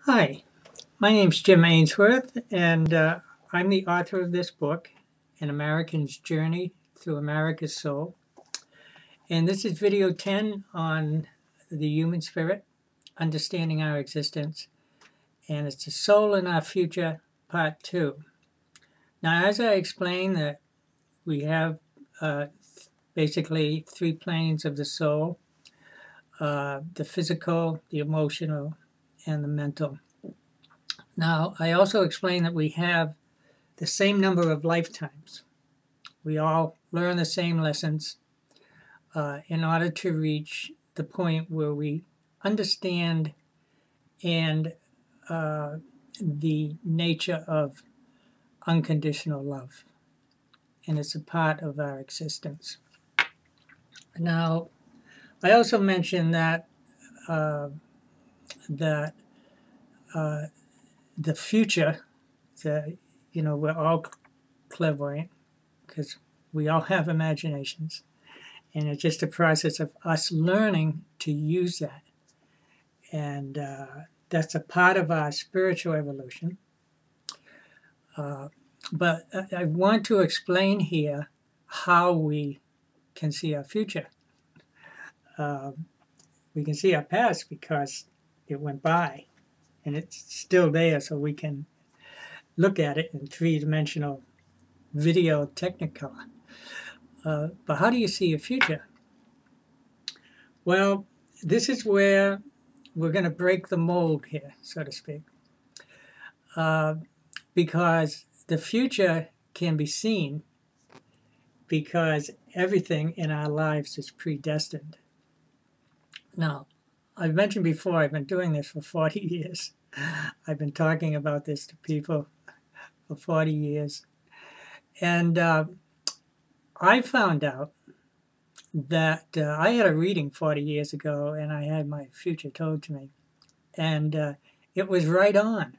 Hi, my name's Jim Ainsworth, and I'm the author of this book, An American's Journey Through America's Soul. And this is video 10 on the human spirit, understanding our existence, and it's the soul and our future, part 2. Now, as I explained, that we have basically 3 planes of the soul, the physical, the emotional, and the mental. Now, I also explained that we have the same number of lifetimes. We all learn the same lessons in order to reach the point where we understand and the nature of unconditional love. And it's a part of our existence. Now, I also mentioned that the future, we're all clairvoyant because we all have imaginations. And it's just a process of us learning to use that. And that's a part of our spiritual evolution. But I want to explain here how we can see our future. We can see our past because it went by. And it's still there, so we can look at it in three-dimensional video technicolor. But how do you see your future? Well, this is where we're going to break the mold here, so to speak, because the future can be seen because everything in our lives is predestined. Now, I've mentioned before, I've been doing this for 40 years. I've been talking about this to people for 40 years. And I found out that I had a reading 40 years ago, and I had my future told to me. And it was right on.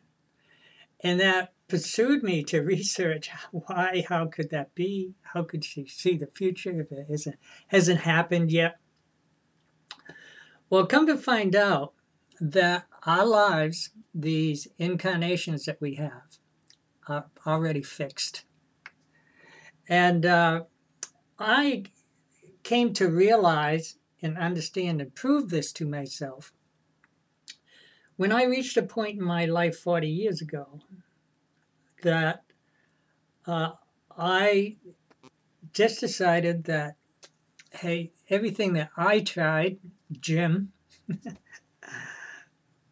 And that pursued me to research why, how could that be? How could she see the future if it hasn't happened yet? Well, come to find out that our lives, these incarnations that we have, are already fixed. And I came to realize and understand and prove this to myself when I reached a point in my life 40 years ago that I just decided that, hey, everything that I tried, Jim,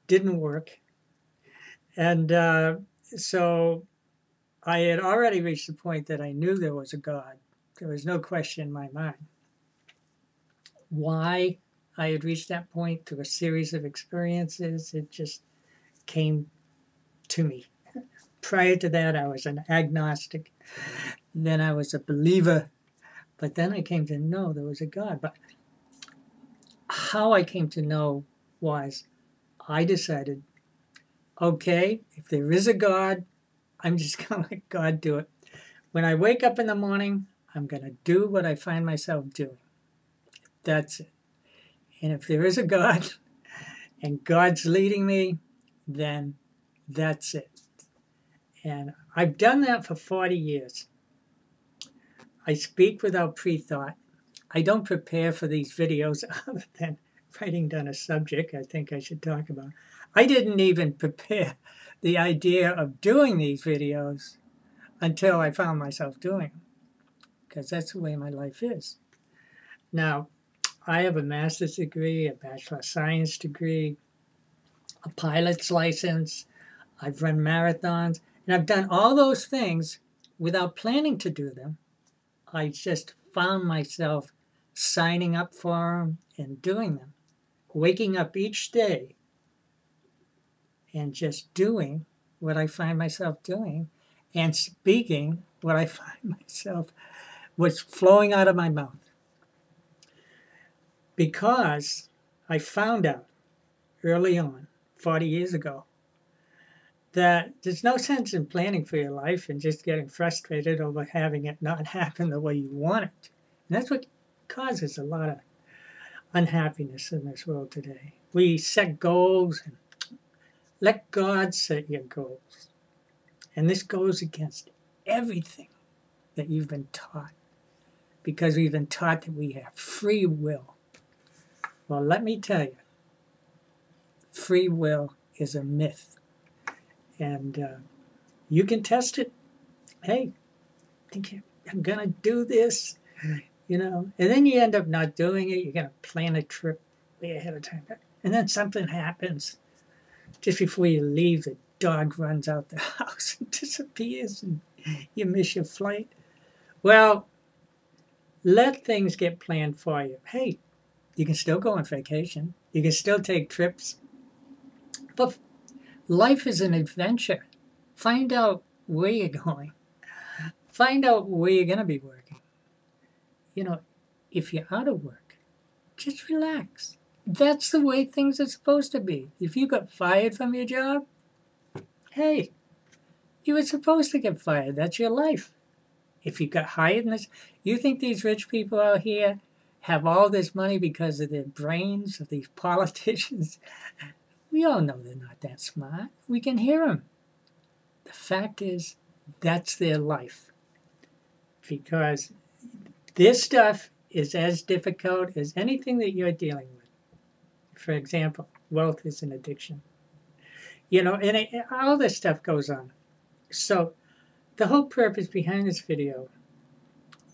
didn't work. And so I had already reached the point that I knew there was a God. There was no question in my mind. Why I had reached that point through a series of experiences, it just came to me. Prior to that, I was an agnostic. Then I was a believer. But then I came to know there was a God. But how I came to know was I decided, okay, if there is a God, I'm just going to let God do it. When I wake up in the morning, I'm going to do what I find myself doing. That's it. And if there is a God and God's leading me, then that's it. And I've done that for 40 years. I speak without pre-thought. I don't prepare for these videos other than writing down a subject I think I should talk about. I didn't even prepare the idea of doing these videos until I found myself doing them, because that's the way my life is. Now, I have a master's degree, a bachelor of science degree, a pilot's license. I've run marathons, and I've done all those things without planning to do them. I just found myself signing up for them and doing them, waking up each day and just doing what I find myself doing and speaking what I find myself was flowing out of my mouth. Because I found out early on, 40 years ago, that there's no sense in planning for your life and just getting frustrated over having it not happen the way you want it. And that's what causes a lot of unhappiness in this world today. We set goals and Let God set your goals. And this goes against everything that you've been taught, because we've been taught that we have free will. Well, let me tell you, free will is a myth. And you can test it. Hey, I'm going to do this, and then you end up not doing it. You're going to plan a trip way ahead of time. And then something happens. Just before you leave, the dog runs out the house and disappears, and you miss your flight. Well, let things get planned for you. Hey, you can still go on vacation. You can still take trips. But life is an adventure. Find out where you're going. Find out where you're going to be working. If you're out of work, just relax. That's the way things are supposed to be. If you got fired from your job, hey, you were supposed to get fired. That's your life. If you got hired in this, you think these rich people out here have all this money because of their brains, of these politicians? We all know they're not that smart. We can hear them. The fact is, that's their life. Because this stuff is as difficult as anything that you're dealing with. For example, wealth is an addiction. All this stuff goes on. So the whole purpose behind this video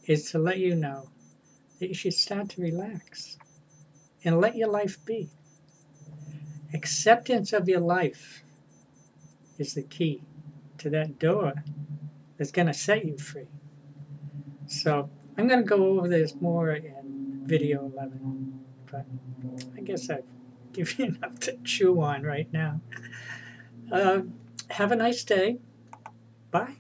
is to let you know that you should start to relax and let your life be. Acceptance of your life is the key to that door that's going to set you free. So I'm going to go over this more in video 11, but I guess I've given you enough to chew on right now. Have a nice day. Bye.